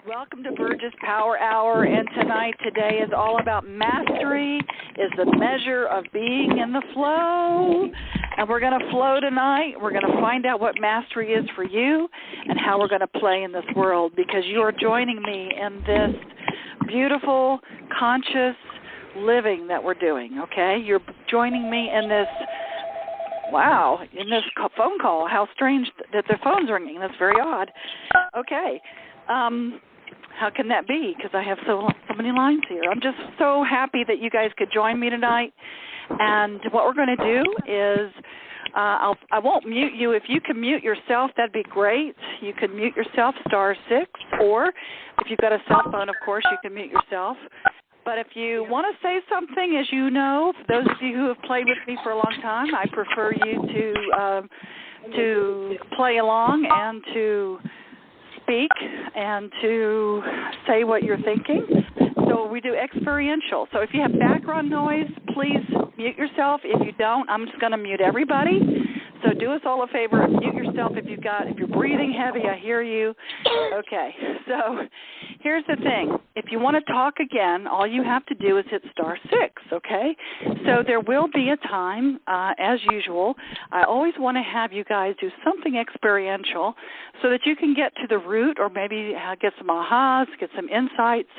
Welcome to Burgess Power Hour, and today is all about mastery is the measure of being in the flow. And we're going to flow tonight. We're going to find out what mastery is for you and how we're going to play in this world, because you are joining me in this beautiful, conscious living that we're doing, okay? You're joining me in this, wow, in this phone call. How strange that the phone's ringing. That's very odd. Okay. How can that be? Because I have so many lines here. I'm just so happy that you guys could join me tonight. And what we're going to do is I won't mute you. If you can mute yourself, that'd be great. You can mute yourself, *6, or if you've got a cell phone, of course, you can mute yourself. But if you want to say something, as you know, those of you who have played with me for a long time, I prefer you to play along and to speak and to say what you're thinking. So we do experiential. So if you have background noise, please mute yourself. If you don't, I'm just going to mute everybody. So do us all a favor and mute yourself if you're breathing heavy. I hear you. Okay. So here's the thing. If you want to talk again, all you have to do is hit *6, okay? So there will be a time, as usual. I always want to have you guys do something experiential so that you can get to the root, or maybe get some ahas, get some insights,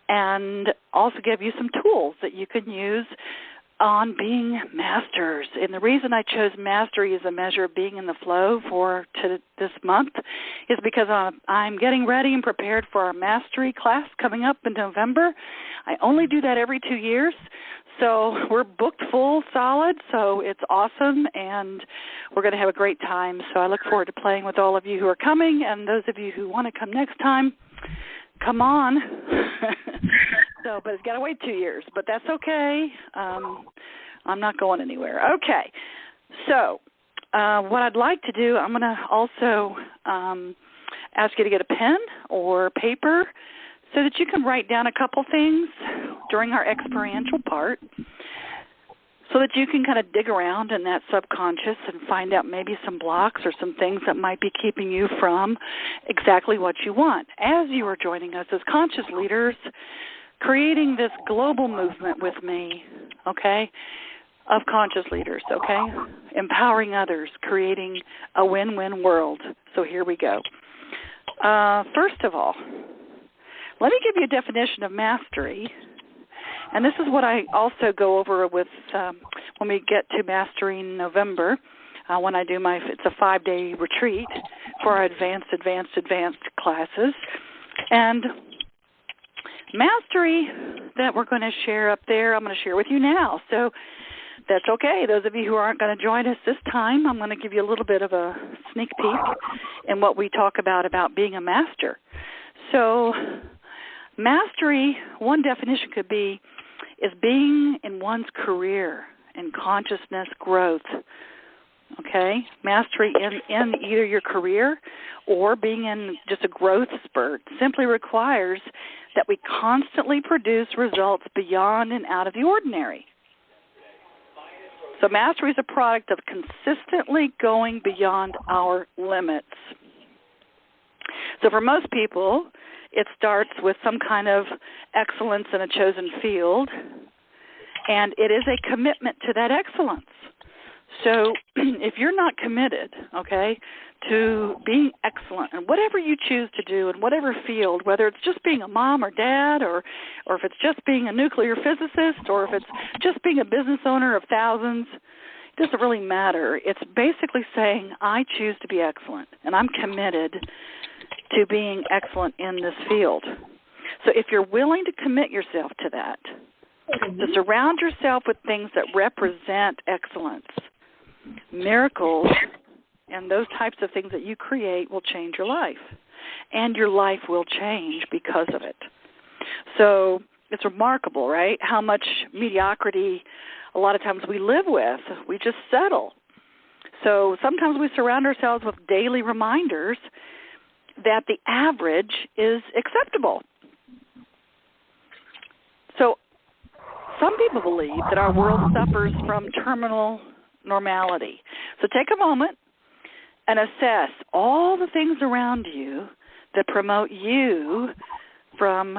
and also give you some tools that you can use on being masters. And the reason I chose mastery as a measure of being in the flow for this month is because I'm getting ready and prepared for our mastery class coming up in November. I only do that every 2 years, so we're booked full solid, so it's awesome, and we're going to have a great time. So I look forward to playing with all of you who are coming, and those of you who want to come next time, come on. But it's got to wait 2 years, but that's okay. I'm not going anywhere. Okay, so what I'd like to do, I'm going to also ask you to get a pen or paper so that you can write down a couple things during our experiential part, so that you can kind of dig around in that subconscious and find out maybe some blocks or some things that might be keeping you from exactly what you want. As you are joining us as conscious leaders, creating this global movement with me, okay, of conscious leaders, okay, empowering others, creating a win-win world. So here we go. First of all, let me give you a definition of mastery. And this is what I also go over with when we get to Mastery in November, when I do it's a 5-day retreat for our advanced classes. And mastery that we're going to share up there, I'm going to share with you now. So that's okay. Those of you who aren't going to join us this time, I'm going to give you a little bit of a sneak peek in what we talk about being a master. So mastery, one definition could be, is being in one's career and consciousness growth, okay? Mastery in either your career or being in just a growth spurt simply requires that we constantly produce results beyond and out of the ordinary. So mastery is a product of consistently going beyond our limits. So for most people, it starts with some kind of excellence in a chosen field, and it is a commitment to that excellence. So if you're not committed, okay, to being excellent in whatever you choose to do in whatever field, whether it's just being a mom or dad, or if it's just being a nuclear physicist, or if it's just being a business owner of thousands, it doesn't really matter. It's basically saying, I choose to be excellent, and I'm committed to being excellent in this field. So if you're willing to commit yourself to that, to surround yourself with things that represent excellence, miracles, and those types of things that you create will change your life. And your life will change because of it. So it's remarkable, right, how much mediocrity a lot of times we live with. We just settle. So sometimes we surround ourselves with daily reminders that the average is acceptable. So some people believe that our world suffers from terminal normality. So take a moment and assess all the things around you that promote you from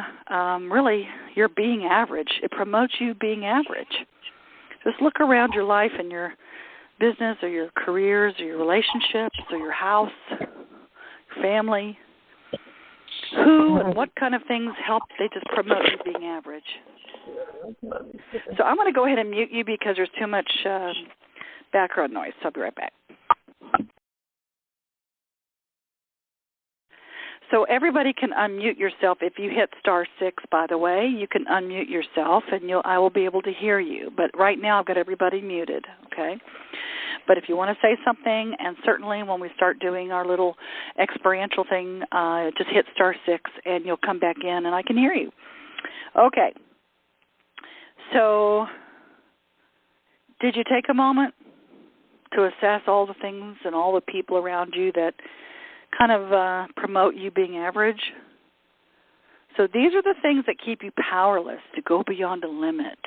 really your being average. It promotes you being average. Just look around your life and your business or your careers or your relationships or your house, your family. Who and what kind of things help? They just promote you being average. So I'm going to go ahead and mute you because there's too much background noise. So I'll be right back. So everybody can unmute yourself. If you hit *6, by the way, you can unmute yourself, and I will be able to hear you. But right now I've got everybody muted, okay? But if you want to say something, and certainly when we start doing our little experiential thing, just hit *6, and you'll come back in, and I can hear you. Okay. So did you take a moment to assess all the things and all the people around you that kind of promote you being average? So these are the things that keep you powerless to go beyond a limit.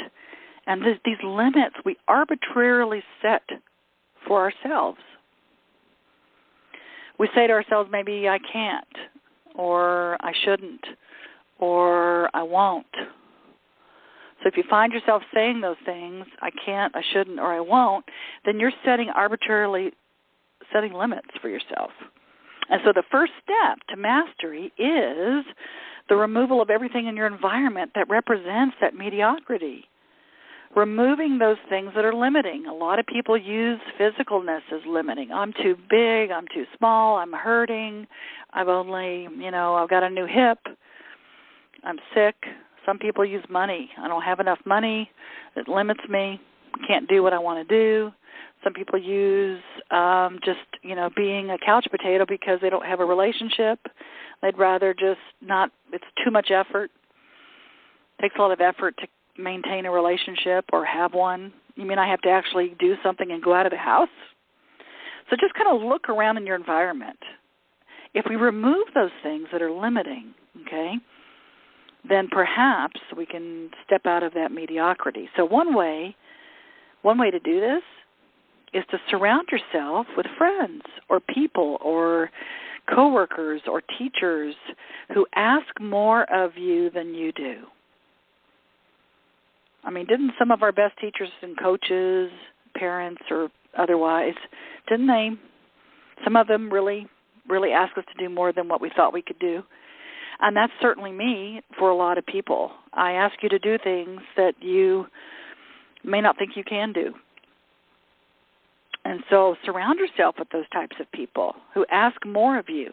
And these limits we arbitrarily set for ourselves. We say to ourselves, maybe I can't, or I shouldn't, or I won't. So if you find yourself saying those things, I can't, I shouldn't, or I won't, then you're arbitrarily setting limits for yourself. And so the first step to mastery is the removal of everything in your environment that represents that mediocrity. Removing those things that are limiting. A lot of people use physicalness as limiting. I'm too big, I'm too small, I'm hurting, I've got a new hip, I'm sick. Some people use money. I don't have enough money. It limits me. Can't do what I want to do. Some people use being a couch potato because they don't have a relationship. They'd rather just not, it's too much effort. It takes a lot of effort to maintain a relationship or have one. You mean I have to actually do something and go out of the house? So just kind of look around in your environment. If we remove those things that are limiting, okay, then perhaps we can step out of that mediocrity. So one way to do this is to surround yourself with friends or people or coworkers or teachers who ask more of you than you do. I mean, didn't some of our best teachers and coaches, parents or otherwise, didn't they? Some of them really, really ask us to do more than what we thought we could do. And that's certainly me for a lot of people. I ask you to do things that you may not think you can do. And so surround yourself with those types of people who ask more of you.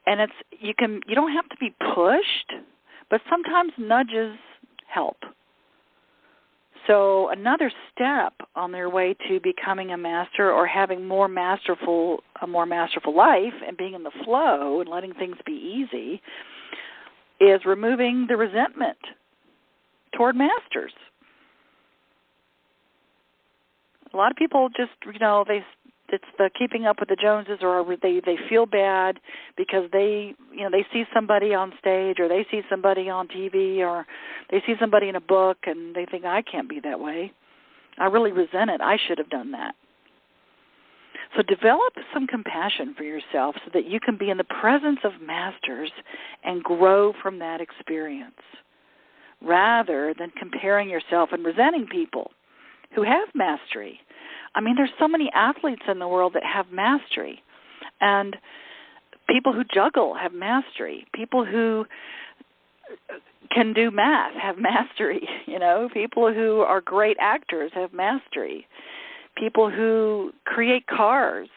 And you don't have to be pushed, but sometimes nudges help. So another step on their way to becoming a master or having a more masterful life and being in the flow and letting things be easy is removing the resentment toward masters. A lot of people just, it's the keeping up with the Joneses, or they feel bad because they see somebody on stage or they see somebody on TV or they see somebody in a book and they think, I can't be that way. I really resent it. I should have done that. So develop some compassion for yourself so that you can be in the presence of masters and grow from that experience rather than comparing yourself and resenting people who have mastery. I mean, there's so many athletes in the world that have mastery, and people who juggle have mastery. People who can do math have mastery. People who are great actors have mastery. People who create cars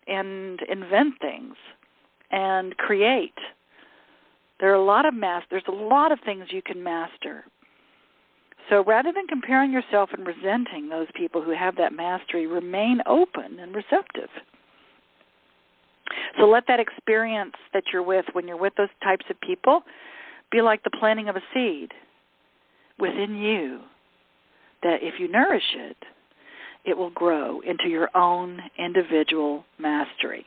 and invent things and create. There's a lot of things you can master. So rather than comparing yourself and resenting those people who have that mastery, remain open and receptive. So let that experience that you're with when you're with those types of people be like the planting of a seed within you that if you nourish it, it will grow into your own individual mastery.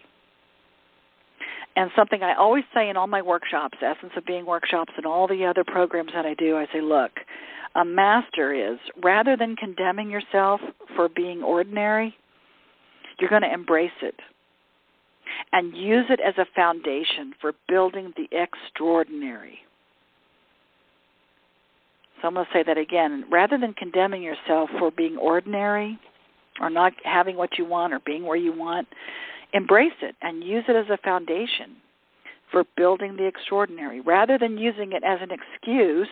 And something I always say in all my workshops, Essence of Being workshops, and all the other programs that I do, I say, look, a master is, rather than condemning yourself for being ordinary, you're going to embrace it. and use it as a foundation for building the extraordinary. So I'm going to say that again. Rather than condemning yourself for being ordinary or not having what you want or being where you want, embrace it and use it as a foundation for building the extraordinary, rather than using it as an excuse,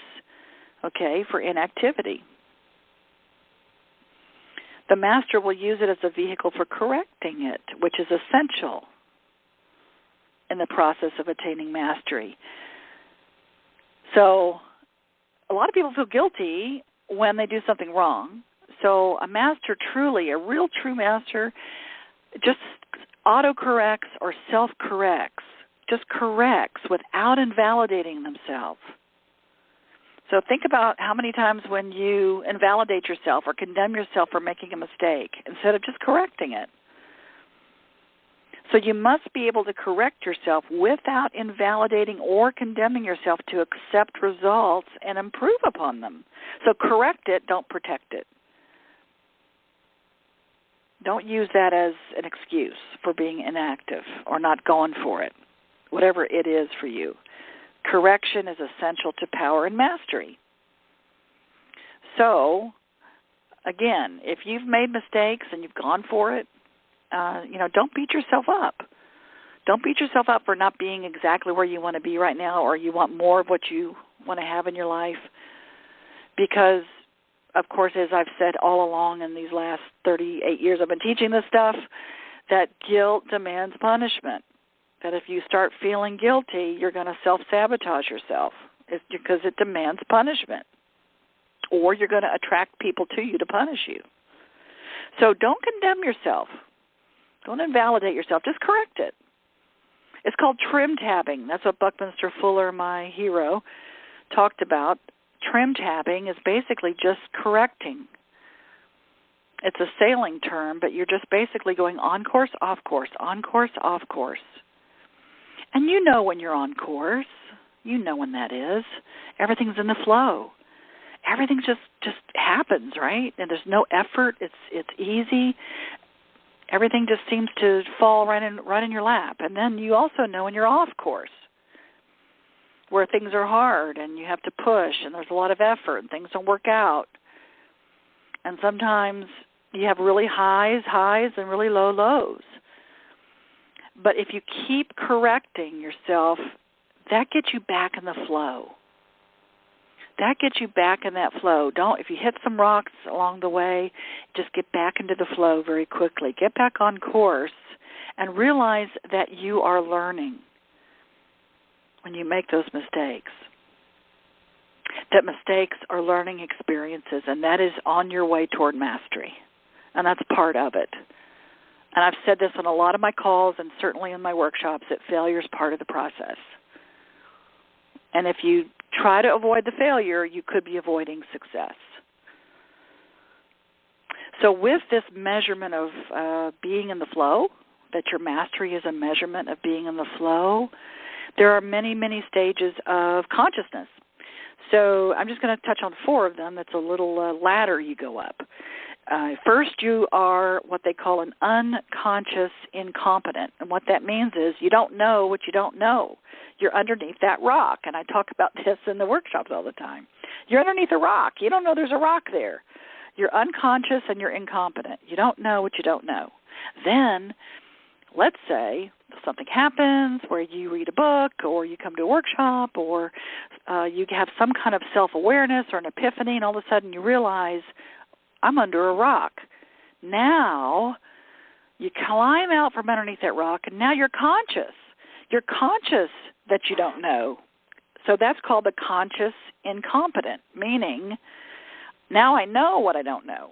for inactivity. The master will use it as a vehicle for correcting it, which is essential in the process of attaining mastery. So a lot of people feel guilty when they do something wrong. So a master truly, a real true master, just autocorrects or self-corrects, just corrects without invalidating themselves. So think about how many times when you invalidate yourself or condemn yourself for making a mistake instead of just correcting it. So you must be able to correct yourself without invalidating or condemning yourself to accept results and improve upon them. So correct it, don't protect it. Don't use that as an excuse for being inactive or not going for it, whatever it is for you. Correction is essential to power and mastery. So, again, if you've made mistakes and you've gone for it, don't beat yourself up. Don't beat yourself up for not being exactly where you want to be right now, or you want more of what you want to have in your life. Because, of course, as I've said all along in these last 38 years I've been teaching this stuff, that guilt demands punishment. That if you start feeling guilty, you're going to self-sabotage yourself because it demands punishment. Or you're going to attract people to you to punish you. So don't condemn yourself. Don't invalidate yourself. Just correct it. It's called trim tabbing. That's what Buckminster Fuller, my hero, talked about. Trim tabbing is basically just correcting. It's a sailing term, but you're just basically going on course, off course, on course, off course. And you know when you're on course. You know when that is. Everything's in the flow. Everything just happens, right? And there's no effort. It's easy. Everything just seems to fall right in your lap. And then you also know when you're off course, where things are hard and you have to push and there's a lot of effort and things don't work out. And sometimes you have really highs and really low lows. But if you keep correcting yourself, that gets you back in the flow. That gets you back in that flow. If you hit some rocks along the way, just get back into the flow very quickly. Get back on course and realize that you are learning when you make those mistakes. That mistakes are learning experiences, and that is on your way toward mastery. And that's part of it. And I've said this on a lot of my calls and certainly in my workshops, that failure is part of the process. And if you try to avoid the failure, you could be avoiding success. So with this measurement of being in the flow, that your mastery is a measurement of being in the flow, there are many, many stages of consciousness. So I'm just going to touch on 4 of them. That's a little ladder you go up. First, you are what they call an unconscious incompetent. And what that means is you don't know what you don't know. You're underneath that rock. And I talk about this in the workshops all the time. You're underneath a rock. You don't know there's a rock there. You're unconscious and you're incompetent. You don't know what you don't know. Then, let's say something happens where you read a book or you come to a workshop or you have some kind of self-awareness or an epiphany, and all of a sudden you realize, I'm under a rock. Now you climb out from underneath that rock, and now you're conscious. You're conscious that you don't know. So that's called the conscious incompetent, meaning now I know what I don't know.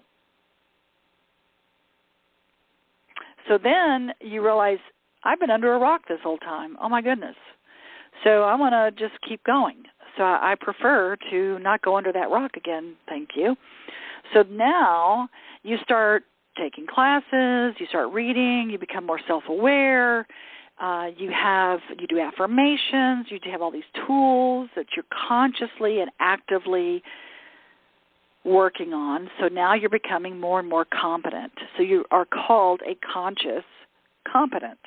So then you realize, I've been under a rock this whole time. Oh, my goodness. So I want to just keep going. So I prefer to not go under that rock again, thank you. So now you start taking classes, you start reading, you become more self-aware, you do affirmations, you have all these tools that you're consciously and actively working on. So now you're becoming more and more competent. So you are called a conscious competent.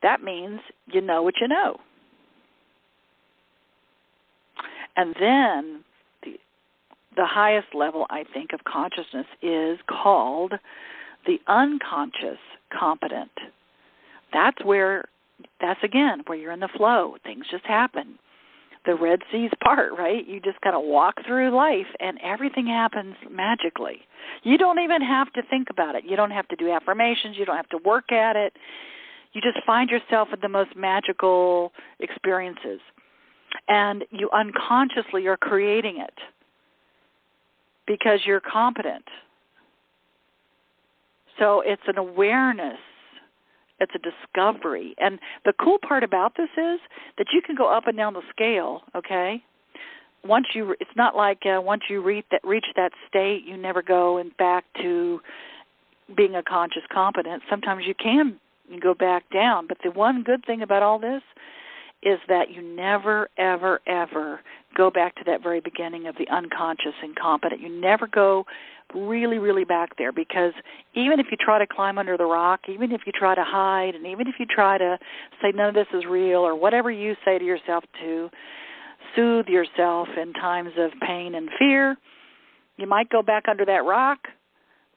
that means you know what you know. And then the highest level, I think, of consciousness is called the unconscious competent. That's again, where you're in the flow. Things just happen. The Red Sea's part, right? You just kind of walk through life, and everything happens magically. You don't even have to think about it. You don't have to do affirmations. You don't have to work at it. You just find yourself in the most magical experiences. And you unconsciously are creating it because you're competent. So it's an awareness. It's a discovery. And the cool part about this is that you can go up and down the scale, okay? It's not like once you reach that state, you never go back to being a conscious competent. Sometimes you go back down. But the one good thing about all this is that you never, ever, ever go back to that very beginning of the unconscious incompetent. You never go really, really back there, because even if you try to climb under the rock, even if you try to hide, and even if you try to say none of this is real, or whatever you say to yourself to soothe yourself in times of pain and fear, you might go back under that rock,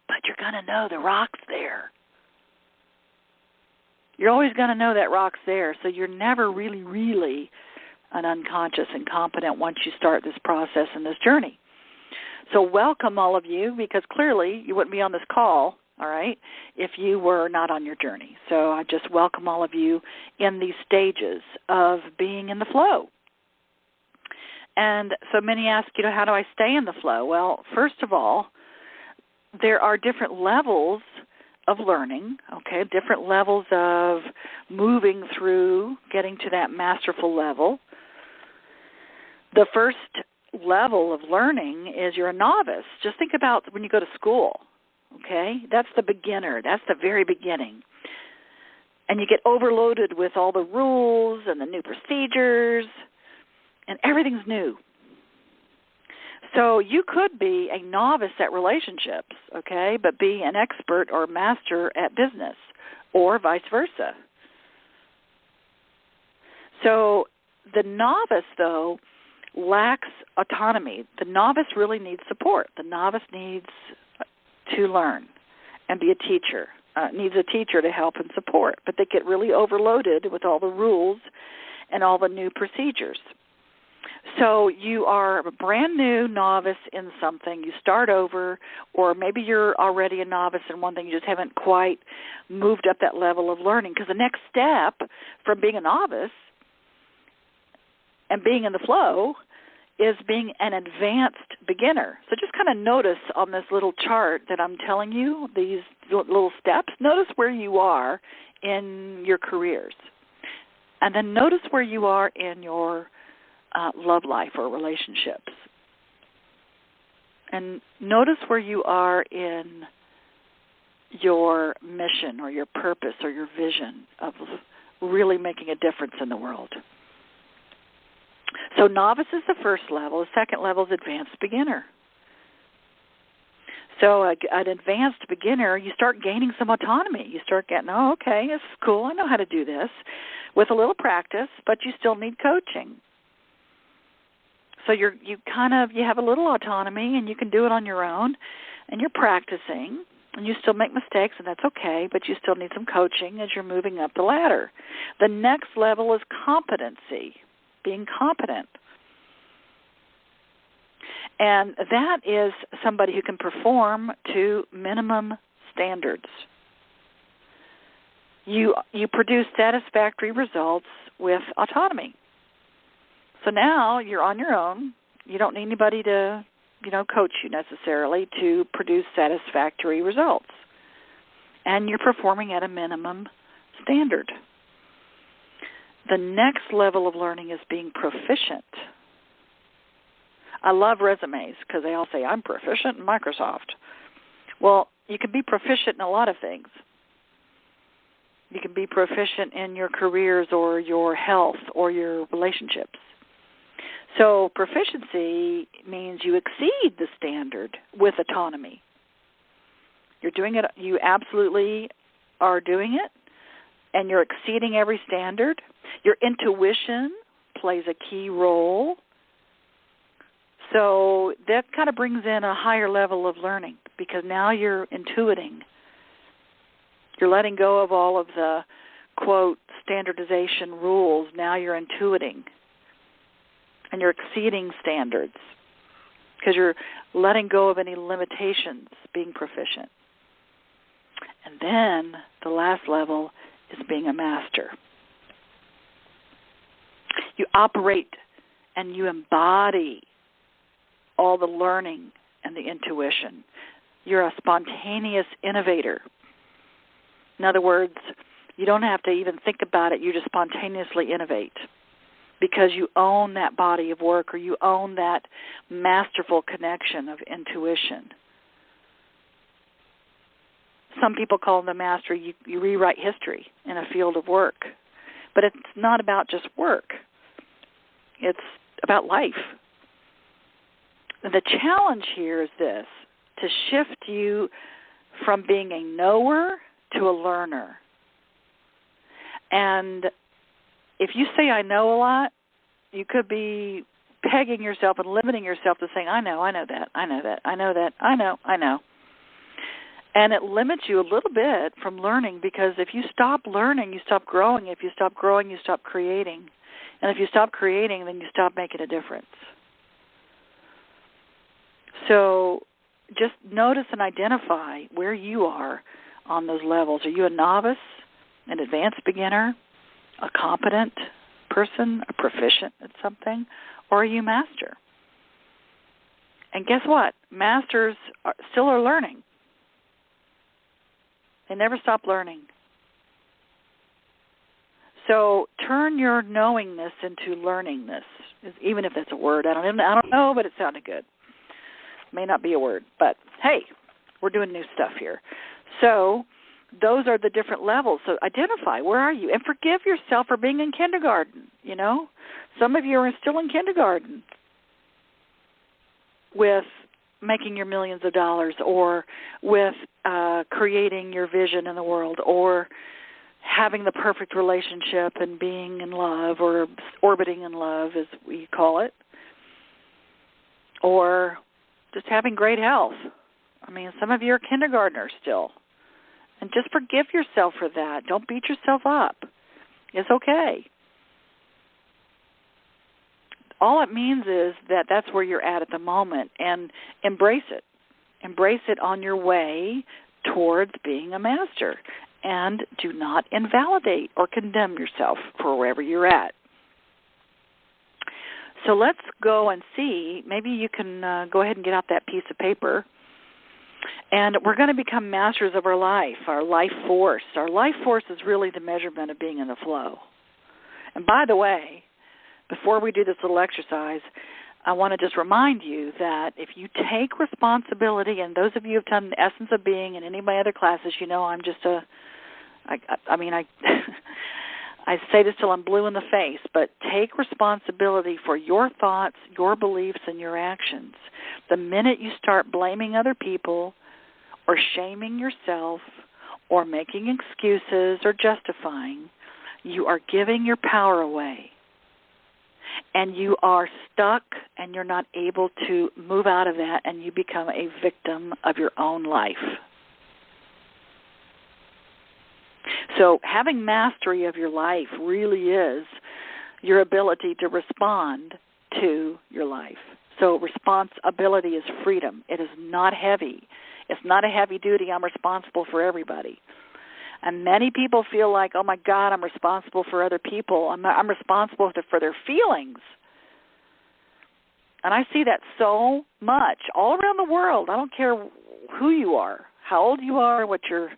but you're going to know the rock's there. You're always going to know that rock's there, so you're never really, really an unconscious incompetent once you start this process and this journey. So welcome all of you, because clearly you wouldn't be on this call, all right, if you were not on your journey. So I just welcome all of you in these stages of being in the flow. And so many ask, how do I stay in the flow? Well, first of all, there are different levels of learning, okay, different levels of moving through getting to that masterful level. The first level of learning is you're a novice. Just think about when you go to school, okay? That's the beginner. That's the very beginning. And you get overloaded with all the rules and the new procedures, and everything's new. So you could be a novice at relationships, okay, but be an expert or master at business, or vice versa. So the novice, though, lacks autonomy. The novice really needs support. The novice needs to learn and be a teacher, needs a teacher to help and support, but they get really overloaded with all the rules and all the new procedures. So you are a brand new novice in something. You start over, or maybe you're already a novice in one thing. You just haven't quite moved up that level of learning. Because the next step from being a novice and being in the flow is being an advanced beginner. So just kind of notice on this little chart that I'm telling you, these little steps, notice where you are in your careers. And then notice where you are in your love life or relationships. And notice where you are in your mission or your purpose or your vision of really making a difference in the world. So novice is the first level. The second level is advanced beginner. So an advanced beginner, you start gaining some autonomy. You start getting, okay, this is cool. I know how to do this with a little practice, but you still need coaching. So you have a little autonomy, and you can do it on your own, and you're practicing, and you still make mistakes, and that's okay, but you still need some coaching as you're moving up the ladder. The next level is competency, being competent. And that is somebody who can perform to minimum standards. You produce satisfactory results with autonomy. So now you're on your own. You don't need anybody to, coach you necessarily to produce satisfactory results. And you're performing at a minimum standard. The next level of learning is being proficient. I love resumes because they all say, I'm proficient in Microsoft. Well, you can be proficient in a lot of things. You can be proficient in your careers or your health or your relationships. So proficiency means you exceed the standard with autonomy. You're doing it. You absolutely are doing it, and you're exceeding every standard. Your intuition plays a key role. So that kind of brings in a higher level of learning because now you're intuiting. You're letting go of all of the, quote, standardization rules. Now you're intuiting. And you're exceeding standards because you're letting go of any limitations, being proficient. And then the last level is being a master. You operate and you embody all the learning and the intuition. You're a spontaneous innovator. In other words, you don't have to even think about it. You just spontaneously innovate because you own that body of work or you own that masterful connection of intuition. Some people call them master. You rewrite history in a field of work. But it's not about just work. It's about life. And the challenge here is this, to shift you from being a knower to a learner. And if you say, I know a lot, you could be pegging yourself and limiting yourself to saying, I know that. And it limits you a little bit from learning because if you stop learning, you stop growing. If you stop growing, you stop creating. And if you stop creating, then you stop making a difference. So just notice and identify where you are on those levels. Are you a novice, an advanced beginner, a competent person, a proficient at something, or are you master? And guess what? Masters still are learning. They never stop learning. So turn your knowingness into learningness, even if that's a word. I don't know, but it sounded good. May not be a word, but hey, we're doing new stuff here. So those are the different levels. So identify, where are you? And forgive yourself for being in kindergarten, you know. Some of you are still in kindergarten with making your millions of dollars or with creating your vision in the world or having the perfect relationship and being in love or orbiting in love, as we call it, or just having great health. I mean, some of you are kindergartners still. And just forgive yourself for that. Don't beat yourself up. It's okay. All it means is that that's where you're at the moment, and embrace it. Embrace it on your way towards being a master, and do not invalidate or condemn yourself for wherever you're at. So let's go and see. Maybe you can go ahead and get out that piece of paper. And we're going to become masters of our life force. Our life force is really the measurement of being in the flow. And by the way, before we do this little exercise, I want to just remind you that if you take responsibility, and those of you who have done the Essence of Being in any of my other classes, you know I'm just I say this till I'm blue in the face, but take responsibility for your thoughts, your beliefs, and your actions. The minute you start blaming other people or shaming yourself or making excuses or justifying, you are giving your power away. And you are stuck and you're not able to move out of that, and you become a victim of your own life. So having mastery of your life really is your ability to respond to your life. So responsibility is freedom. It is not heavy. It's not a heavy duty. I'm responsible for everybody. And many people feel like, oh, my God, I'm responsible for other people. I'm responsible for their feelings. And I see that so much all around the world. I don't care who you are, how old you are, what your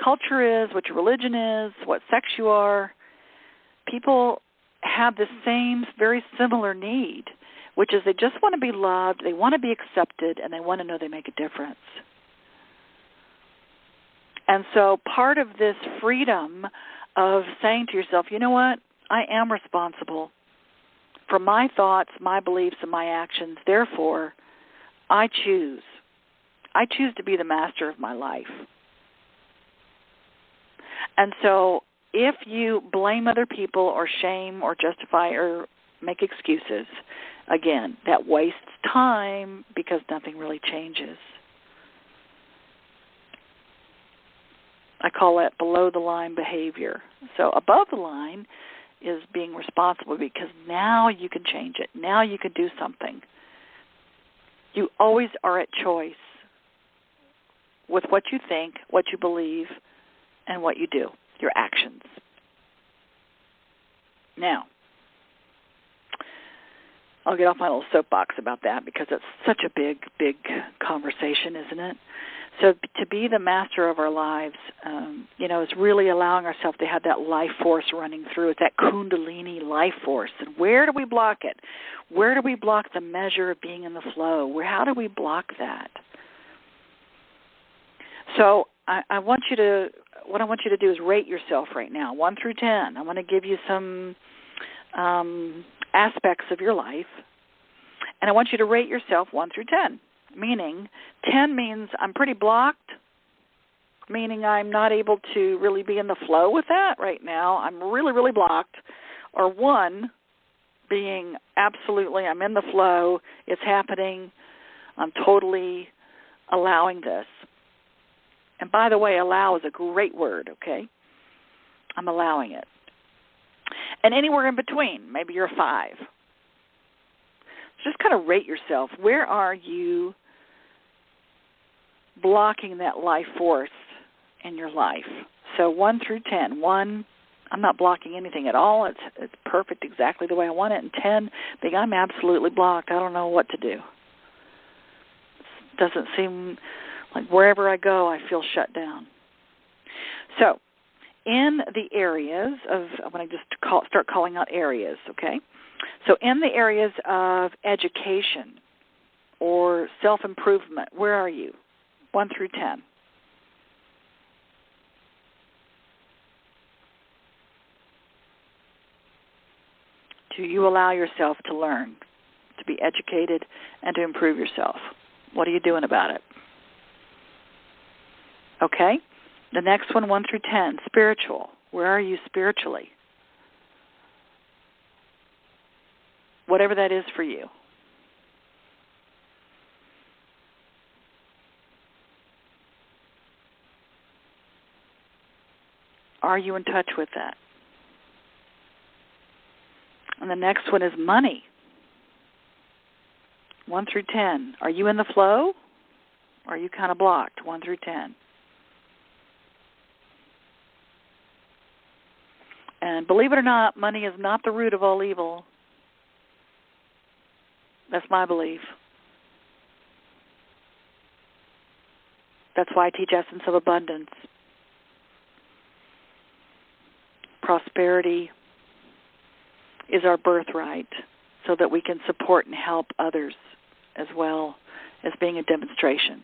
culture is, what your religion is, what sex you are. People have the same very similar need, which is they just want to be loved, they want to be accepted, and they want to know they make a difference. And so part of this freedom of saying to yourself, you know what, I am responsible for my thoughts, my beliefs, and my actions. Therefore, I choose to be the master of my life. And so if you blame other people or shame or justify or make excuses, again, that wastes time because nothing really changes. I call that below-the-line behavior. So above the line is being responsible because now you can change it. Now you can do something. You always are at choice with what you think, what you believe, and what you do, your actions. Now, I'll get off my little soapbox about that because it's such a big, big conversation, isn't it? So to be the master of our lives, is really allowing ourselves to have that life force running through it, that kundalini life force. And where do we block it? Where do we block the measure of being in the flow? How do we block that? So what I want you to do is rate yourself right now, 1 through 10. I want to give you some aspects of your life, and I want you to rate yourself 1 through 10, meaning 10 means I'm pretty blocked, meaning I'm not able to really be in the flow with that right now. I'm really, really blocked. Or 1 being absolutely I'm in the flow, it's happening, I'm totally allowing this. And by the way, allow is a great word, okay? I'm allowing it. And anywhere in between, maybe you're a 5. Just kind of rate yourself. Where are you blocking that life force in your life? So 1 through 10. 1, I'm not blocking anything at all. It's perfect exactly the way I want it. And 10, being I'm absolutely blocked. I don't know what to do. It doesn't seem like wherever I go, I feel shut down. So in the areas of, I'm going to just start calling out areas, okay? So in the areas of education or self-improvement, where are you? 1 through 10. Do you allow yourself to learn, to be educated, and to improve yourself? What are you doing about it? Okay? The next one, 1 through 10, spiritual. Where are you spiritually? Whatever that is for you. Are you in touch with that? And the next one is money. 1 through 10. Are you in the flow? Or are you kind of blocked? 1 through 10. And believe it or not, money is not the root of all evil. That's my belief. That's why I teach Essence of Abundance. Prosperity is our birthright so that we can support and help others as well as being a demonstration.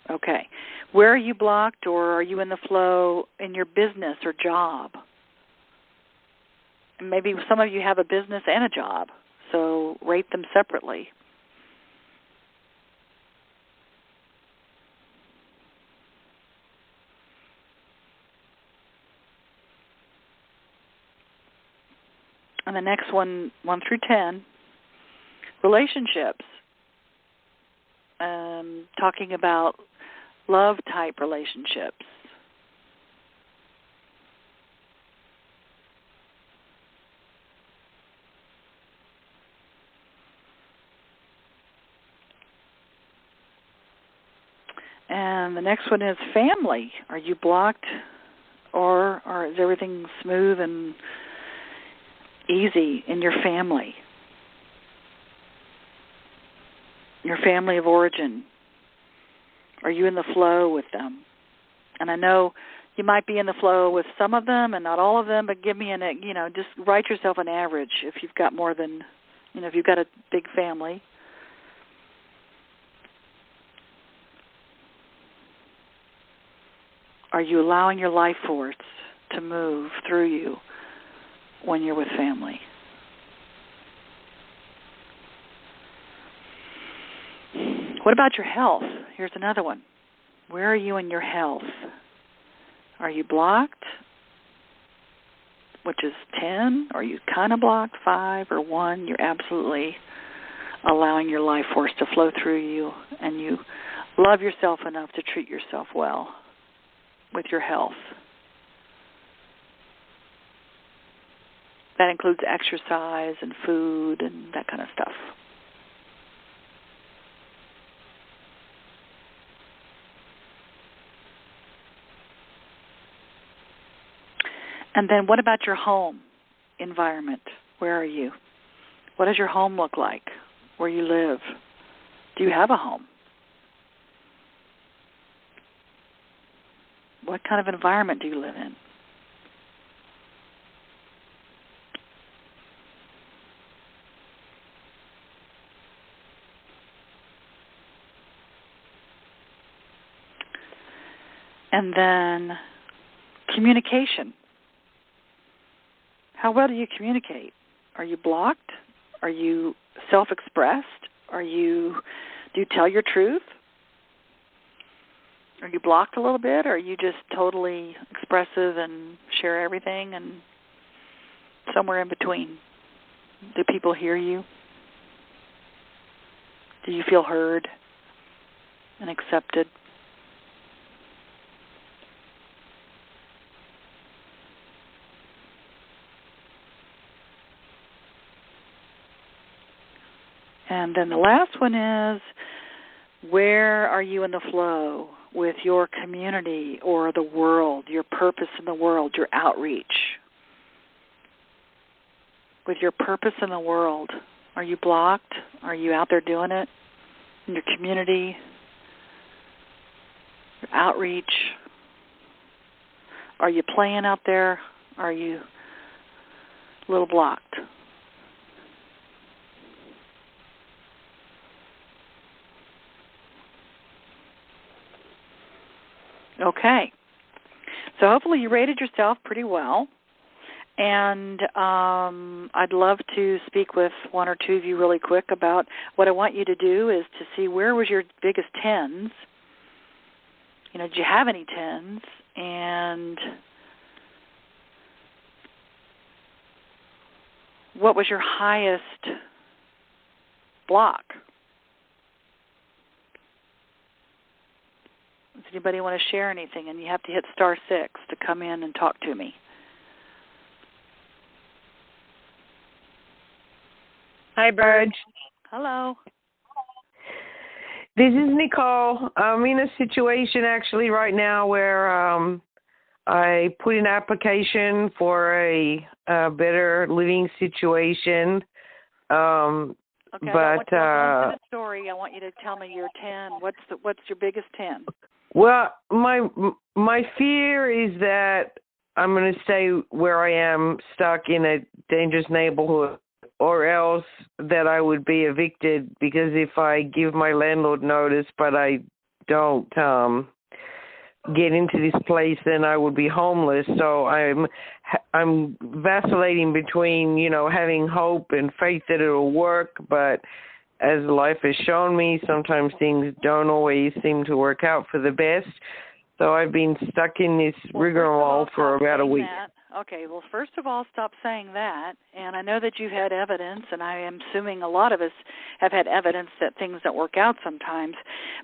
Okay. Where are you blocked, or are you in the flow in your business or job? Maybe some of you have a business and a job, so rate them separately. And the next one, 1 through 10, relationships. Talking about love-type relationships. And the next one is family. Are you blocked, or is everything smooth and easy in your family? Your family of origin. Are you in the flow with them? And I know you might be in the flow with some of them and not all of them, but give me just write yourself an average if you've got more than, if you've got a big family. Are you allowing your life force to move through you when you're with family? What about your health? Here's another one. Where are you in your health? Are you blocked, which is 10? Are you kind of blocked, 5 or 1? You're absolutely allowing your life force to flow through you, and you love yourself enough to treat yourself well with your health. That includes exercise and food and that kind of stuff. And then what about your home environment? Where are you? What does your home look like? Where you live? Do you have a home? What kind of environment do you live in? And then communication. How well do you communicate? Are you blocked? Are you self-expressed? Do you tell your truth? Are you blocked a little bit, or are you just totally expressive and share everything and somewhere in between? Do people hear you? Do you feel heard and accepted? And then the last one is, where are you in the flow with your community or the world, your purpose in the world, your outreach? With your purpose in the world, are you blocked? Are you out there doing it in your community, your outreach? Are you playing out there? Are you a little blocked? Okay. So hopefully you rated yourself pretty well. And I'd love to speak with one or two of you really quick about what I want you to do is to see where was your biggest 10s. You know, did you have any 10s? And what was your highest block? Does anybody want to share anything? And you have to hit *6 to come in and talk to me. Hi, Burge. Hello. This is Nicole. I'm in a situation actually right now where I put in an application for a better living situation. Okay, but I want the story. I want you to tell me your 10. What's your biggest 10? Well, my fear is that I'm going to stay where I am, stuck in a dangerous neighborhood, or else that I would be evicted, because if I give my landlord notice but I don't get into this place, then I would be homeless. So I'm vacillating between, having hope and faith that it'll work, but as life has shown me, sometimes things don't always seem to work out for the best. So I've been stuck in this rigmarole for about a week. Okay, well, first of all, stop saying that. And I know that you've had evidence, and I am assuming a lot of us have had evidence that things don't work out sometimes.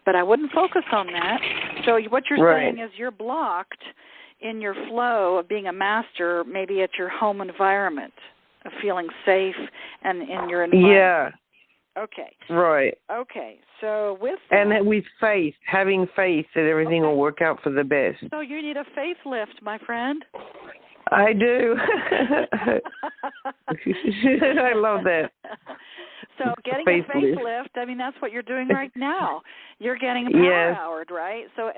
But I wouldn't focus on that. So what you're saying is you're blocked in your flow of being a master, maybe at your home environment, of feeling safe and in your environment. Yeah. Okay. Right. Okay. So with that, and with faith, having faith that everything will work out for the best. So you need a faith lift, my friend. I do. I love that. So getting a faith lift, I mean, that's what you're doing right now. You're getting power-houred, right? So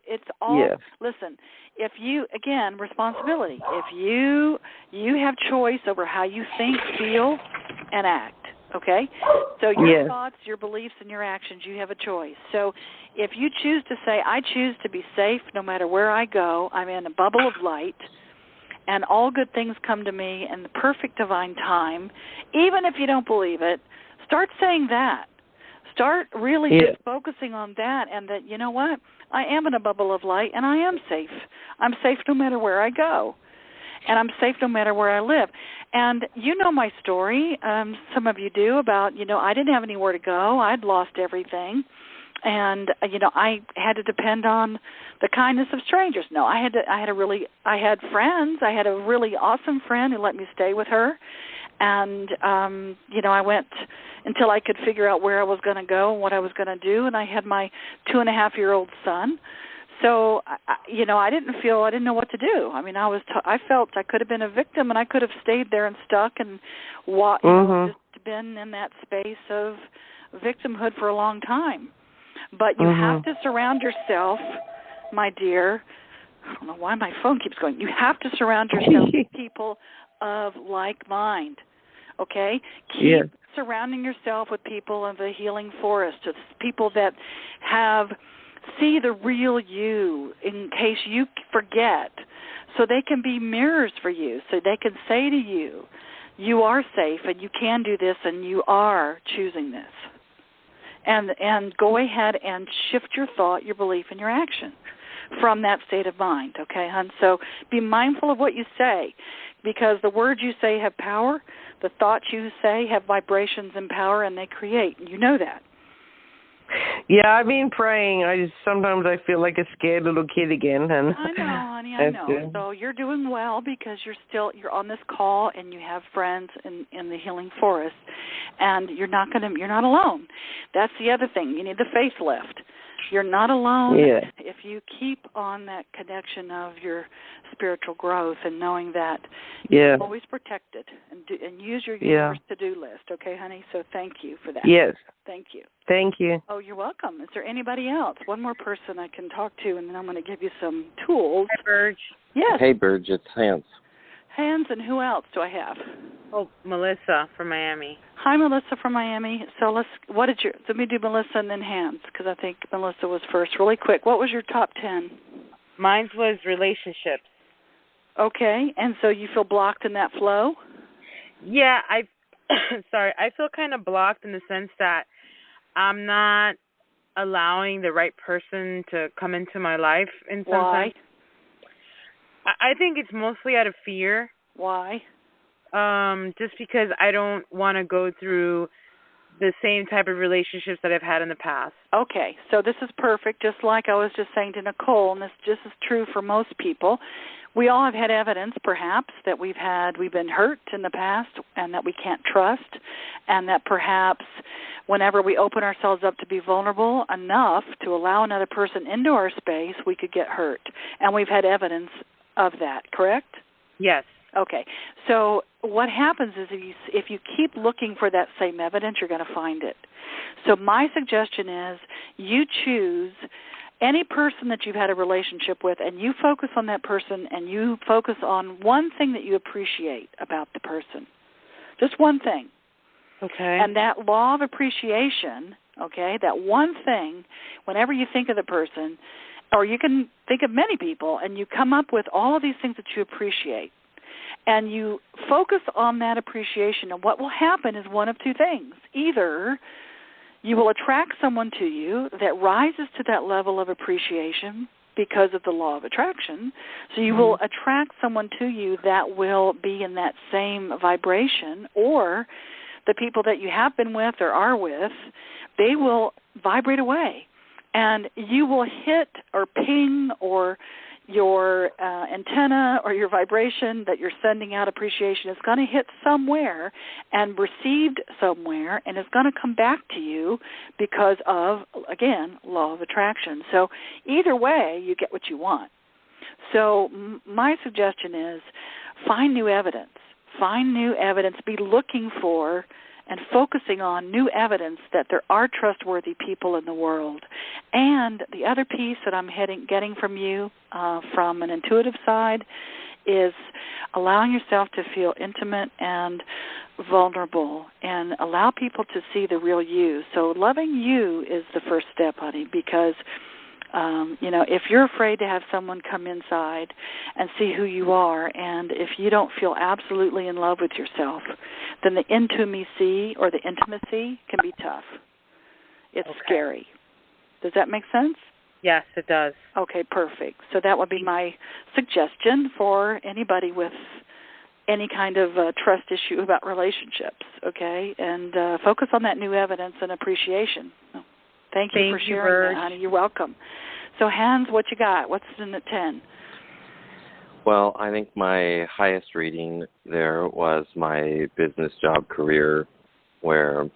it's all, listen, if you, again, responsibility. If you have choice over how you think, feel, and act. Okay? So your thoughts, your beliefs, and your actions, you have a choice. So if you choose to say, I choose to be safe no matter where I go, I'm in a bubble of light, and all good things come to me in the perfect divine time, even if you don't believe it, start saying that. start really just focusing on that, and that, you know what, I am in a bubble of light, and I am safe. I'm safe no matter where I go, and I'm safe no matter where I live. And you know my story, some of you do, about, I didn't have anywhere to go. I'd lost everything. And I had to depend on the kindness of strangers. No, I had friends. I had a really awesome friend who let me stay with her, and I went until I could figure out where I was going to go and what I was going to do. And I had my 2.5-year-old son, so I didn't know what to do. I mean, I felt I could have been a victim, and I could have stayed there and stuck and just been in that space of victimhood for a long time. But you have to surround yourself, my dear. I don't know why my phone keeps going. You have to surround yourself with people of like mind, okay? Keep surrounding yourself with people of the healing forest, with people that see the real you in case you forget, so they can be mirrors for you, so they can say to you, you are safe and you can do this and you are choosing this. And go ahead and shift your thought, your belief, and your action from that state of mind, okay, hon? So be mindful of what you say, because the words you say have power. The thoughts you say have vibrations and power, and they create. You know that. Yeah, I've been praying. Sometimes I feel like a scared little kid again. And I know, honey, I know. So you're doing well, because you're on this call and you have friends in the healing forest, and you're not alone. That's the other thing. You need the faith lift. You're not alone if you keep on that connection of your spiritual growth and knowing that you're always protected, and use your universe to-do list, okay, honey? So thank you for that. Yes. Thank you. Thank you. Oh, you're welcome. Is there anybody else? One more person I can talk to, and then I'm going to give you some tools. Hi, Burge. Yes. Hey, Burge, it's Hans. Hans, and who else do I have? Oh, Melissa from Miami. Hi, Melissa from Miami. So let me do Melissa and then Hans, because I think Melissa was first. Really quick, what was your top 10? Mine was relationships. Okay, and so you feel blocked in that flow? Yeah, I feel kind of blocked in the sense that I'm not allowing the right person to come into my life in some sense. I think it's mostly out of fear. Why? Just because I don't want to go through the same type of relationships that I've had in the past. Okay, so this is perfect, just like I was just saying to Nicole, and this just is true for most people. We all have had evidence, perhaps, that we've been hurt in the past and that we can't trust, and that perhaps whenever we open ourselves up to be vulnerable enough to allow another person into our space, we could get hurt. And we've had evidence of that, correct? Yes. Okay, so what happens is if you keep looking for that same evidence, you're going to find it. So my suggestion is you choose any person that you've had a relationship with, and you focus on that person, and you focus on one thing that you appreciate about the person. Just one thing. Okay. And that law of appreciation, okay, that one thing, whenever you think of the person, or you can think of many people, and you come up with all of these things that you appreciate, and you focus on that appreciation, and what will happen is one of two things. Either you will attract someone to you that rises to that level of appreciation because of the law of attraction, so you will attract someone to you that will be in that same vibration, or the people that you have been with or are with, they will vibrate away, and you will hit or ping, or your antenna or your vibration that you're sending out appreciation is going to hit somewhere and received somewhere, and it's going to come back to you because of, again, law of attraction. So either way, you get what you want. So my suggestion is find new evidence. Find new evidence. Be looking for and focusing on new evidence that there are trustworthy people in the world. And the other piece that I'm getting from you from an intuitive side is allowing yourself to feel intimate and vulnerable and allow people to see the real you. So loving you is the first step, honey, because if you're afraid to have someone come inside and see who you are, and if you don't feel absolutely in love with yourself, then the intimacy can be tough. It's scary. Does that make sense? Yes, it does. Okay, perfect. So that would be my suggestion for anybody with any kind of trust issue about relationships, okay? And focus on that new evidence and appreciation. Thank you for sharing that, honey. You're welcome. So, Hans, what you got? What's in the 10? Well, I think my highest reading there was my business job career, where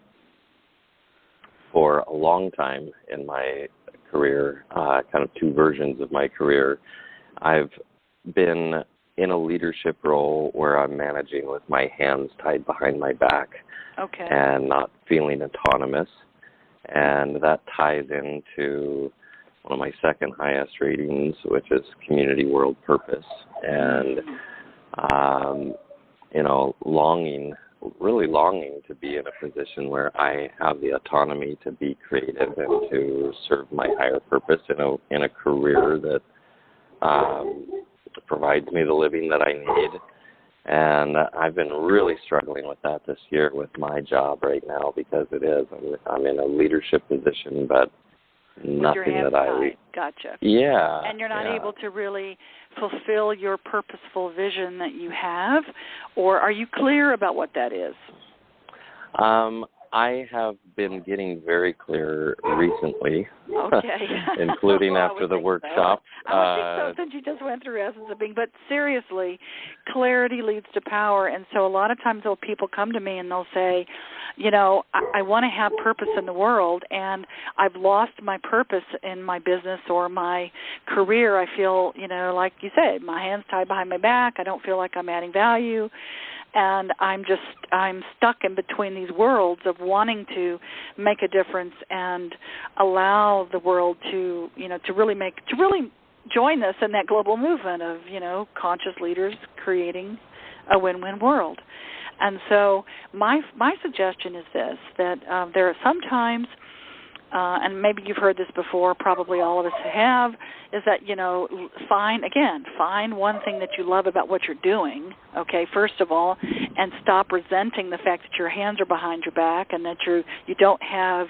for a long time in my career, kind of two versions of my career, I've been in a leadership role where I'm managing with my hands tied behind my back and not feeling autonomous. And that ties into one of my second highest ratings, which is community world purpose. And, really longing to be in a position where I have the autonomy to be creative and to serve my higher purpose in a career that provides me the living that I need. And I've been really struggling with that this year with my job right now, because I'm in a leadership position, but nothing that I... Gotcha. Yeah. And you're not able to really fulfill your purposeful vision that you have, or are you clear about what that is? I have been getting very clear recently, including well, after the workshop. I would think so, since you just went through Essence of Being. But seriously, clarity leads to power. And so a lot of times people come to me and they'll say, I want to have purpose in the world, and I've lost my purpose in my business or my career. I feel, like you said, my hands tied behind my back. I don't feel like I'm adding value. And I'm stuck in between these worlds of wanting to make a difference and allow the world to really join us in that global movement of, conscious leaders creating a win-win world. And so my suggestion is this, that there are sometimes, and maybe you've heard this before, probably all of us have, is that, find one thing that you love about what you're doing, okay, first of all, and stop resenting the fact that your hands are behind your back and that you don't have,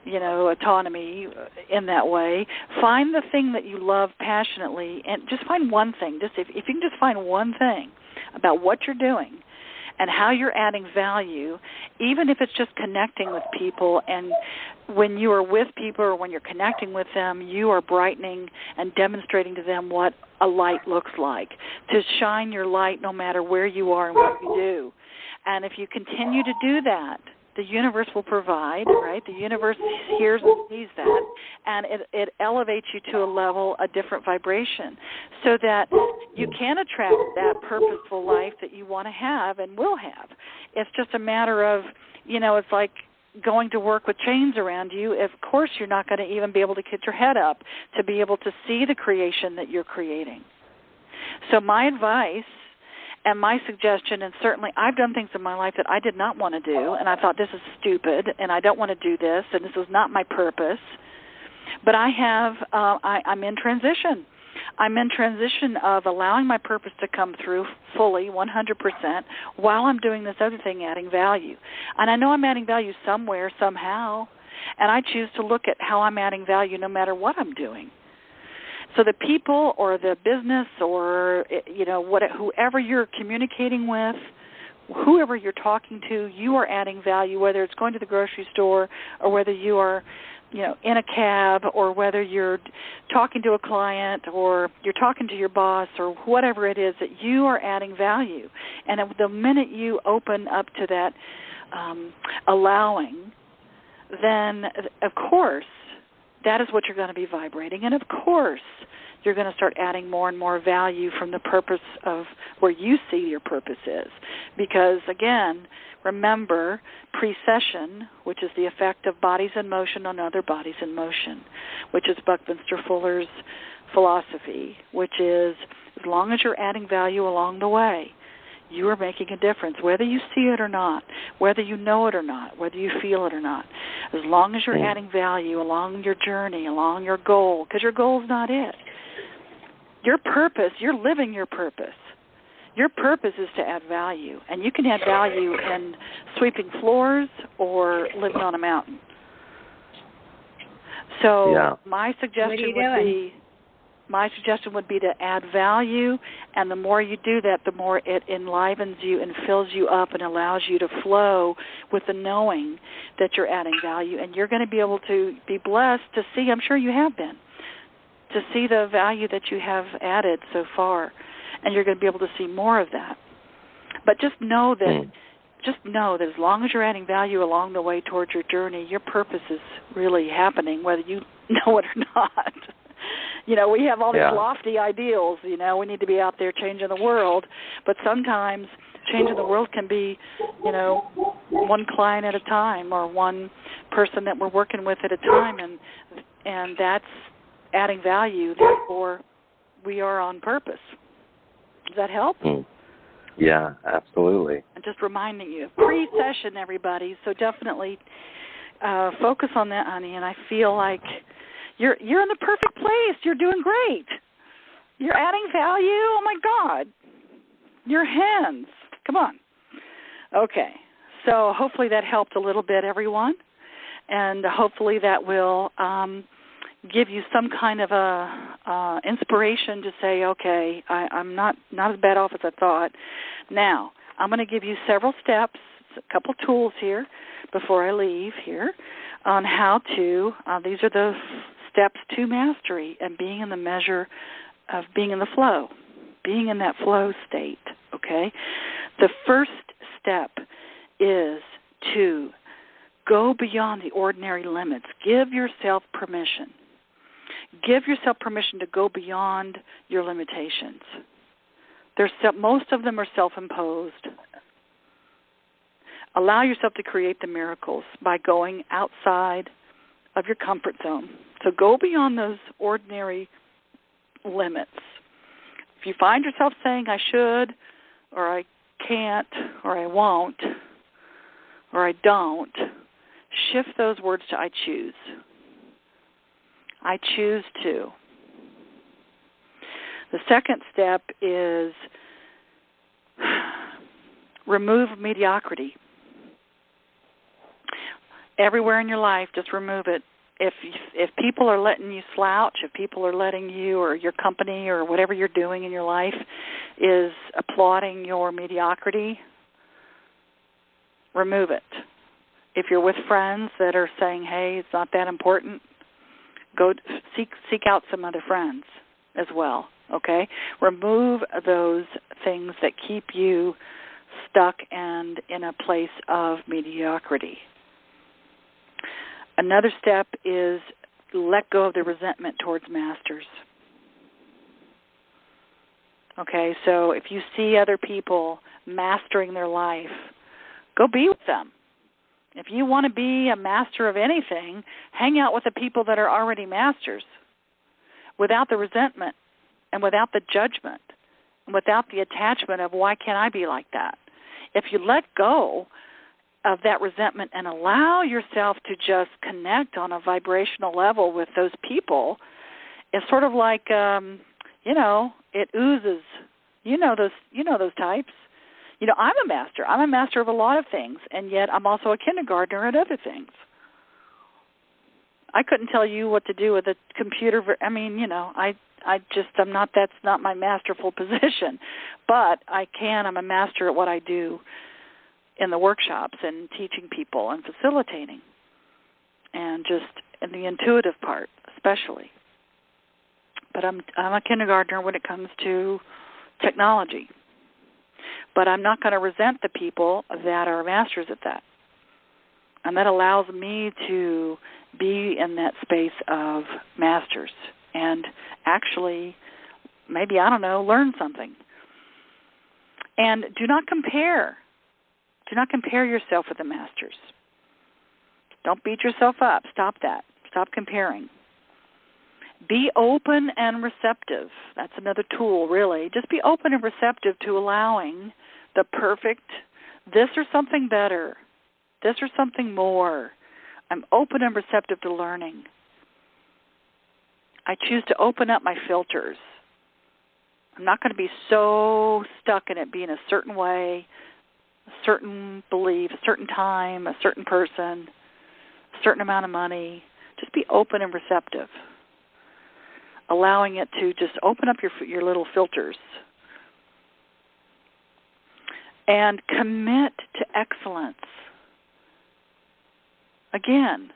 autonomy in that way. Find the thing that you love passionately, and just find one thing. If you can just find one thing about what you're doing and how you're adding value, even if it's just connecting with people. And when you are with people or when you're connecting with them, you are brightening and demonstrating to them what a light looks like, to shine your light no matter where you are and what you do. And if you continue to do that, the universe will provide, right? The universe hears and sees that, and it elevates you to a different vibration, so that you can attract that purposeful life that you want to have and will have. It's just a matter of, it's like going to work with chains around you. Of course, you're not going to even be able to get your head up to be able to see the creation that you're creating. So my advice and my suggestion, and certainly I've done things in my life that I did not want to do, and I thought, this is stupid, and I don't want to do this, and this is not my purpose. But I'm in transition. I'm in transition of allowing my purpose to come through fully, 100%, while I'm doing this other thing, adding value. And I know I'm adding value somewhere, somehow, and I choose to look at how I'm adding value no matter what I'm doing. So the people or the business or, whoever you're communicating with, whoever you're talking to, you are adding value, whether it's going to the grocery store or whether you are, in a cab, or whether you're talking to a client or you're talking to your boss or whatever it is, that you are adding value. And the minute you open up to that allowing, then, of course, that is what you're going to be vibrating. And, of course, you're going to start adding more and more value from the purpose of where you see your purpose is. Because, again, remember precession, which is the effect of bodies in motion on other bodies in motion, which is Buckminster Fuller's philosophy, which is as long as you're adding value along the way, you are making a difference, whether you see it or not, whether you know it or not, whether you feel it or not. As long as you're adding value along your journey, along your goal, because your goal is not it. Your purpose, you're living your purpose. Your purpose is to add value, and you can add value in sweeping floors or living on a mountain. So my suggestion would be to add value, and the more you do that, the more it enlivens you and fills you up and allows you to flow with the knowing that you're adding value. And you're going to be able to be blessed to see, I'm sure you have been, to see the value that you have added so far. And you're going to be able to see more of that. But just know that as long as you're adding value along the way towards your journey, your purpose is really happening, whether you know it or not. We have all these lofty ideals, we need to be out there changing the world, but sometimes changing the world can be, one client at a time or one person that we're working with at a time, and that's adding value. Therefore, we are on purpose. Does that help? Yeah, absolutely. And just reminding you, pre-session, everybody, so definitely focus on that, honey, and I feel like you're in the perfect place. You're doing great. You're adding value. Oh, my God. Your hands. Come on. Okay. So hopefully that helped a little bit, everyone, and hopefully that will give you some kind of a inspiration to say, okay, I'm not as bad off as I thought. Now, I'm going to give you several steps, a couple tools here before I leave here on how to, these are the steps to mastery and being in the measure of being in the flow, being in that flow state, okay? The first step is to go beyond the ordinary limits. Give yourself permission. Give yourself permission to go beyond your limitations. Most of them are self-imposed. Allow yourself to create the miracles by going outside of your comfort zone. So go beyond those ordinary limits. If you find yourself saying, I should, or I can't, or I won't, or I don't, shift those words to I choose. I choose to. The second step is remove mediocrity. Everywhere in your life, just remove it. If people are letting you slouch, if people are letting you or your company or whatever you're doing in your life is applauding your mediocrity, remove it. If you're with friends that are saying, hey, it's not that important, go seek out some other friends as well, okay? Remove those things that keep you stuck and in a place of mediocrity. Another step is let go of the resentment towards masters. Okay, so if you see other people mastering their life, go be with them. If you want to be a master of anything, hang out with the people that are already masters without the resentment and without the judgment and without the attachment of why can't I be like that. If you let go of that resentment and allow yourself to just connect on a vibrational level with those people, it's sort of like, it oozes. You know those types. I'm a master. I'm a master of a lot of things, and yet I'm also a kindergartner at other things. I couldn't tell you what to do with a computer. I'm not, that's not my masterful position. But I'm a master at what I do in the workshops and teaching people and facilitating, and just in the intuitive part especially. But I'm a kindergartner when it comes to technology. But I'm not going to resent the people that are masters at that. And that allows me to be in that space of masters and actually, maybe, learn something. And do not compare. Do not compare yourself with the masters. Don't beat yourself up. Stop that. Stop comparing. Be open and receptive. That's another tool, really. Just be open and receptive to allowing the perfect, this or something better, this or something more. I'm open and receptive to learning. I choose to open up my filters. I'm not going to be so stuck in it being a certain way, a certain belief, a certain time, a certain person, a certain amount of money. Just be open and receptive, allowing it to just open up your little filters. And commit to excellence. Again,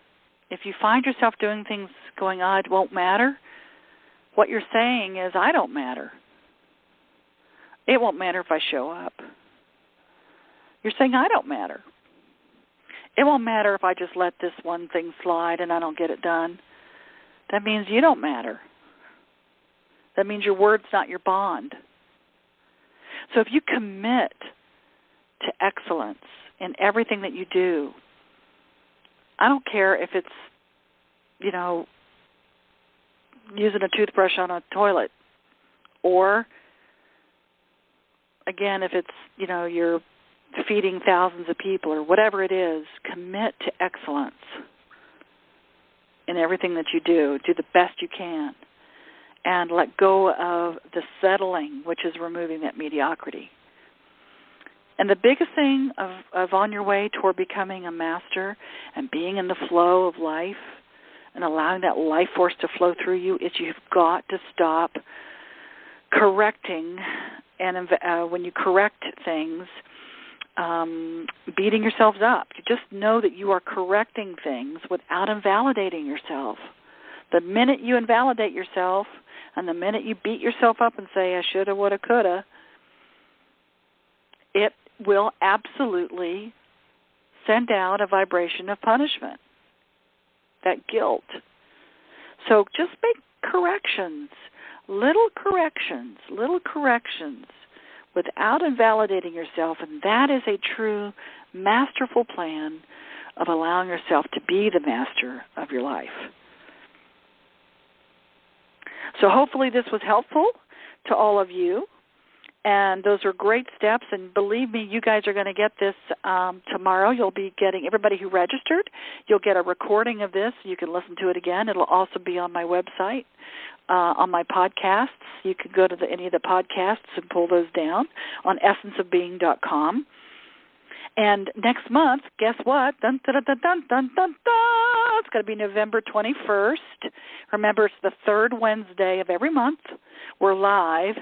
if you find yourself doing things going, it won't matter, what you're saying is, I don't matter. It won't matter if I show up. You're saying, I don't matter. It won't matter if I just let this one thing slide and I don't get it done. That means you don't matter. That means your word's not your bond. So if you commit to excellence in everything that you do, I don't care if it's, using a toothbrush on a toilet, or, again, if it's, you're feeding thousands of people or whatever it is, commit to excellence in everything that you do. Do the best you can. And let go of the settling, which is removing that mediocrity. And the biggest thing of on your way toward becoming a master and being in the flow of life and allowing that life force to flow through you is you've got to stop correcting. And when you correct things, beating yourselves up. You just know that you are correcting things without invalidating yourself. The minute you invalidate yourself and the minute you beat yourself up and say, I shoulda, woulda, coulda, it will absolutely send out a vibration of punishment, that guilt. So just make corrections, little corrections, without invalidating yourself, and that is a true masterful plan of allowing yourself to be the master of your life. So hopefully this was helpful to all of you. And those are great steps, and believe me, you guys are going to get this tomorrow. You'll be getting, everybody who registered, you'll get a recording of this. You can listen to it again. It'll also be on my website, on my podcasts. You can go to any of the podcasts and pull those down on essenceofbeing.com. And next month, guess what? Dun, dun, dun, dun, dun, dun, dun. It's going to be November 21st. Remember, it's the third Wednesday of every month. We're live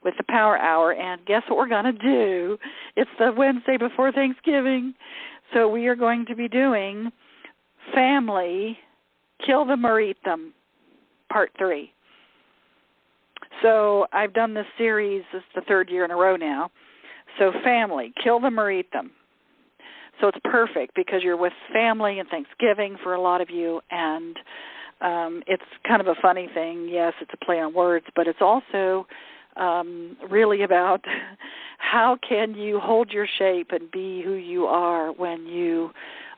with the Power Hour, and guess what we're going to do? It's the Wednesday before Thanksgiving, so we are going to be doing Family, Kill Them or Eat Them, Part 3. So I've done this series, this is the third year in a row now. So Family, Kill Them or Eat Them. So it's perfect because you're with family and Thanksgiving for a lot of you, and it's kind of a funny thing. Yes, it's a play on words, but it's also really about how can you hold your shape and be who you are when you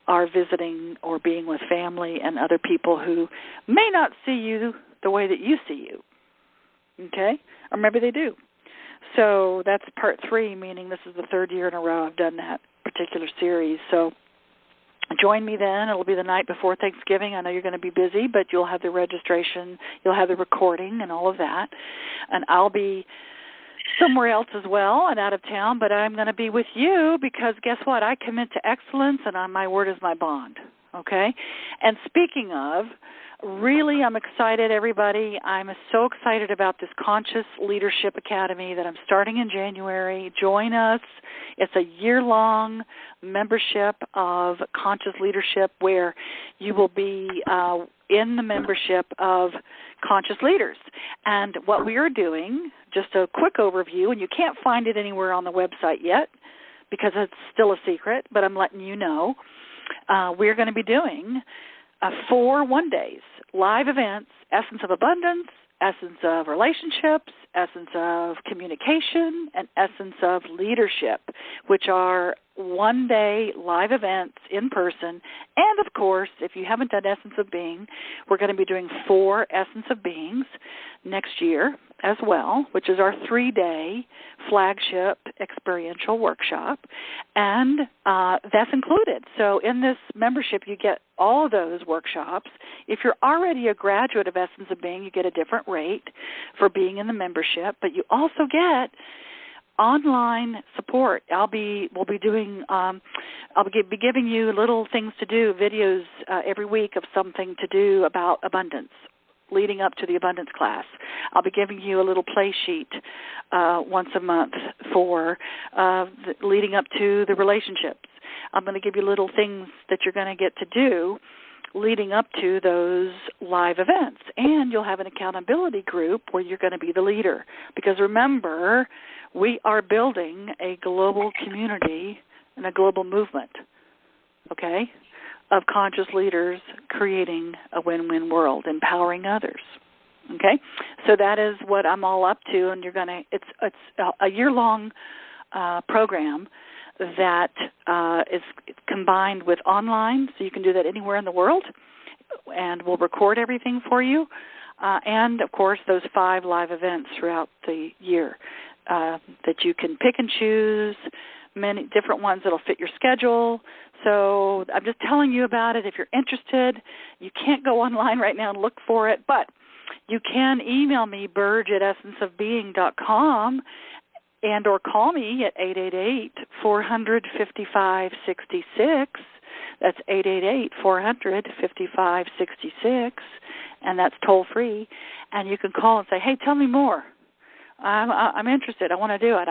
are visiting or being with family and other people who may not see you the way that you see you, okay? Or maybe they do. So that's Part 3, meaning this is the third year in a row I've done that particular series. So join me then. It'll be the night before Thanksgiving. I know you're going to be busy, but you'll have the registration, you'll have the recording and all of that. And I'll be somewhere else as well and out of town, but I'm going to be with you because guess what? I commit to excellence, and my word is my bond, okay? And speaking of, really, I'm excited, everybody. I'm so excited about this Conscious Leadership Academy that I'm starting in January. Join us. It's a year-long membership of Conscious Leadership where you will be in the membership of Conscious Leaders. And what we are doing, just a quick overview, and you can't find it anywhere on the website yet because it's still a secret, but I'm letting you know, we're going to be doing 4 one-days, live events, Essence of Abundance, Essence of Relationships, Essence of Communication, and Essence of Leadership, which are one-day live events in person. And, of course, if you haven't done Essence of Being, we're going to be doing 4 Essence of Beings next year as well, which is our 3-day flagship experiential workshop, and that's included. So in this membership, you get all of those workshops. If you're already a graduate of Essence of Being, you get a different rate for being in the membership, but you also get online support. We'll be doing. I'll be giving you little things to do, videos every week of something to do about abundance, leading up to the abundance class. I'll be giving you a little play sheet once a month for leading up to the relationships. I'm going to give you little things that you're going to get to do leading up to those live events. And you'll have an accountability group where you're going to be the leader. Because remember, we are building a global community and a global movement, okay, of conscious leaders creating a win-win world, empowering others. Okay? So that is what I'm all up to, and it's a year-long program that is combined with online, so you can do that anywhere in the world, and we'll record everything for you, and, of course, those 5 live events throughout the year that you can pick and choose, many different ones that will fit your schedule. So I'm just telling you about it. If you're interested, you can't go online right now and look for it, but you can email me, burge@essenceofbeing.com, and or call me at 888-400-5566. That's 888-400-5566, and that's toll-free. And you can call and say, hey, tell me more. I'm interested. I want to do it.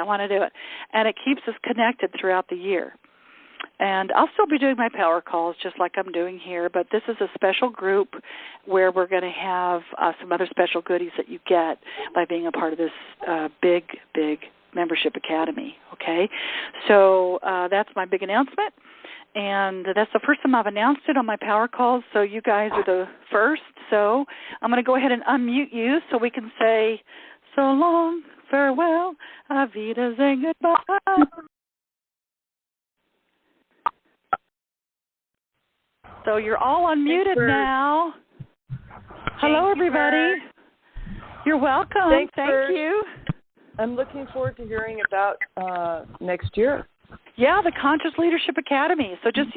And it keeps us connected throughout the year. And I'll still be doing my power calls just like I'm doing here, but this is a special group where we're going to have some other special goodies that you get by being a part of this big membership academy, okay? So that's my big announcement, and that's the first time I've announced it on my power calls, so you guys are the first. So I'm going to go ahead and unmute you so we can say so long, farewell, auf Wiedersehen, goodbye. So you're all unmuted now. Hello, everybody. You're welcome. Thank you. I'm looking forward to hearing about next year. Yeah, the Conscious Leadership Academy. So just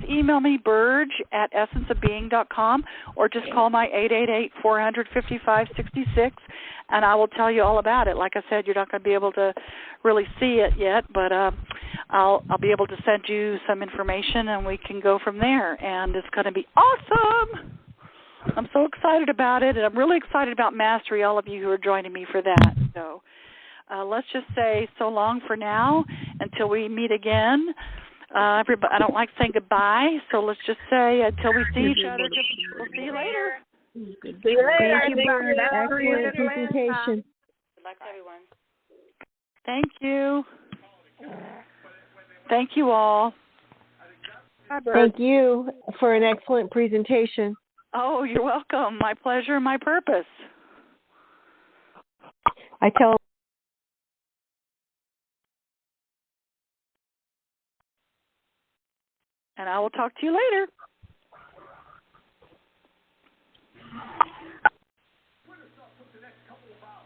email me, burge@essenceofbeing.com, or just call my 888-400-5566, and I will tell you all about it. Like I said, you're not going to be able to really see it yet, but I'll be able to send you some information, and we can go from there. And it's going to be awesome. I'm so excited about it, and I'm really excited about Mastery, all of you who are joining me for that. So let's just say so long for now until we meet again. Everybody, I don't like saying goodbye, so let's just say until we see each other, we'll see you later. See you later. Thank you for an excellent presentation. Good luck to everyone. Thank you. Thank you all. Thank you for an excellent presentation. Oh, you're welcome. My pleasure, my purpose. I tell And I will talk to you later.